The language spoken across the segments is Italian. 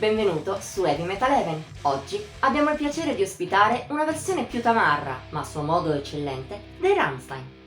Benvenuto su Heavy Metal Heaven. Oggi abbiamo il piacere di ospitare una versione più tamarra, ma a suo modo eccellente, dei Rammstein.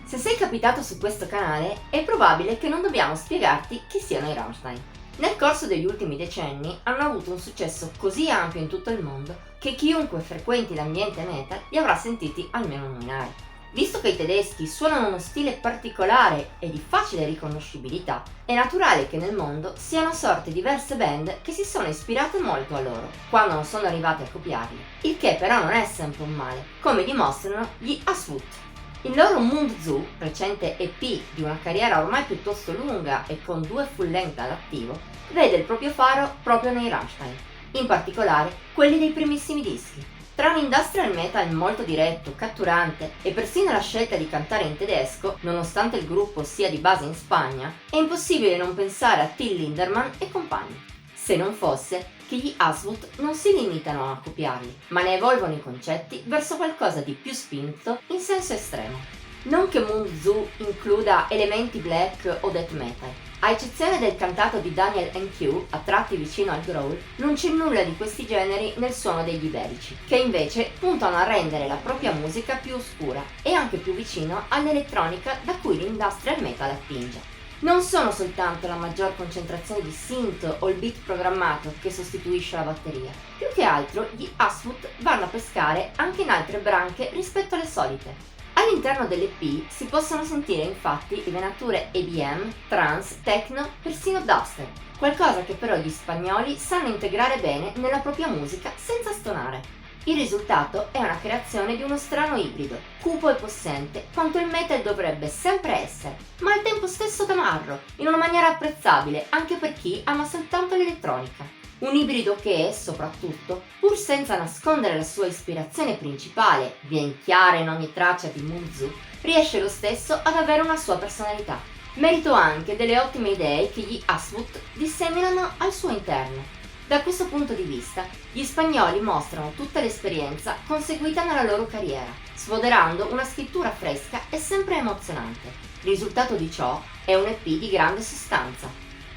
Se sei capitato su questo canale, è probabile che non dobbiamo spiegarti chi siano i Rammstein. Nel corso degli ultimi decenni hanno avuto un successo così ampio in tutto il mondo che chiunque frequenti l'ambiente metal li avrà sentiti almeno nominare. Visto che i tedeschi suonano uno stile particolare e di facile riconoscibilità, è naturale che nel mondo siano sorte diverse band che si sono ispirate molto a loro, quando non sono arrivate a copiarli, il che però non è sempre un male, come dimostrano gli Aswut. Il loro Mund Zu, recente EP di una carriera ormai piuttosto lunga e con 2 full length all'attivo, vede il proprio faro proprio nei Rammstein, in particolare quelli dei primissimi dischi. Tra un industrial metal molto diretto, catturante e persino la scelta di cantare in tedesco, nonostante il gruppo sia di base in Spagna, è impossibile non pensare a Till Lindemann e compagni. Se non fosse che gli Aswut non si limitano a copiarli, ma ne evolvono i concetti verso qualcosa di più spinto in senso estremo. Non che Mund Zu includa elementi black o death metal. A eccezione del cantato di Daniel N.Q, a tratti vicino al growl, non c'è nulla di questi generi nel suono degli iberici, che invece puntano a rendere la propria musica più oscura e anche più vicino all'elettronica da cui l'industrial metal attinge. Non sono soltanto la maggior concentrazione di synth o il beat programmato che sostituisce la batteria, più che altro gli Aswut vanno a pescare anche in altre branche rispetto alle solite. All'interno dell'EP si possono sentire infatti le venature EBM, trance, techno, persino dubstep, qualcosa che però gli spagnoli sanno integrare bene nella propria musica senza stonare. Il risultato è una creazione di uno strano ibrido, cupo e possente quanto il metal dovrebbe sempre essere, ma al tempo stesso tamarro, in una maniera apprezzabile anche per chi ama soltanto l'elettronica. Un ibrido che, soprattutto, pur senza nascondere la sua ispirazione principale, ben chiara in ogni traccia di Mund Zu, riesce lo stesso ad avere una sua personalità. Merito anche delle ottime idee che gli Aswut disseminano al suo interno. Da questo punto di vista, gli spagnoli mostrano tutta l'esperienza conseguita nella loro carriera, sfoderando una scrittura fresca e sempre emozionante. Il risultato di ciò è un EP di grande sostanza.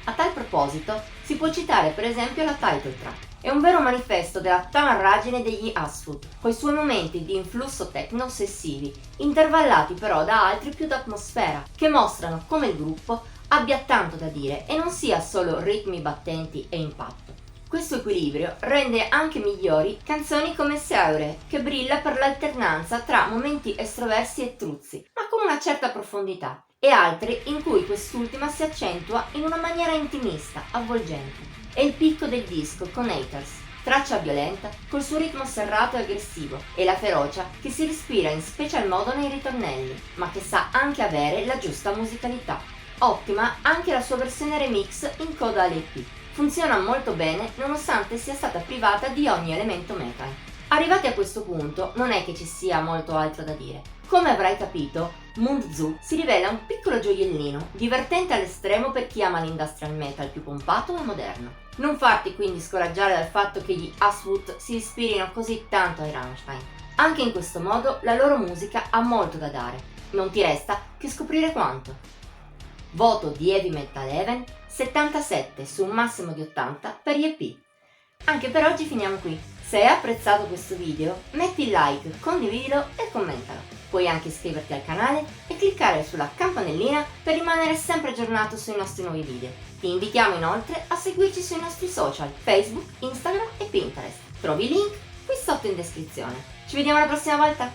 A tal proposito, si può citare per esempio la title track. È un vero manifesto della tamarragine degli Aswut, coi suoi momenti di influsso techno ossessivi, intervallati però da altri più d'atmosfera, che mostrano come il gruppo abbia tanto da dire e non sia solo ritmi battenti e impatto. Questo equilibrio rende anche migliori canzoni come Seure, che brilla per l'alternanza tra momenti estroversi e truzzi, ma con una certa profondità, e altre in cui quest'ultima si accentua in una maniera intimista, avvolgente. È il picco del disco con Haters, traccia violenta col suo ritmo serrato e aggressivo, e la ferocia che si respira in special modo nei ritornelli, ma che sa anche avere la giusta musicalità. Ottima anche la sua versione remix in coda all'EP. Funziona molto bene nonostante sia stata privata di ogni elemento metal. Arrivati a questo punto non è che ci sia molto altro da dire. Come avrai capito, Mund Zu si rivela un piccolo gioiellino, divertente all'estremo per chi ama l'industrial metal più pompato e moderno. Non farti quindi scoraggiare dal fatto che gli Aswut si ispirino così tanto ai Rammstein. Anche in questo modo la loro musica ha molto da dare. Non ti resta che scoprire quanto. Voto di Heavy Metal Heaven 77 su un massimo di 80 per gli EP. Anche per oggi finiamo qui. Se hai apprezzato questo video, metti il like, condividilo e commentalo. Puoi anche iscriverti al canale e cliccare sulla campanellina per rimanere sempre aggiornato sui nostri nuovi video. Ti invitiamo inoltre a seguirci sui nostri social, Facebook, Instagram e Pinterest. Trovi i link qui sotto in descrizione. Ci vediamo la prossima volta!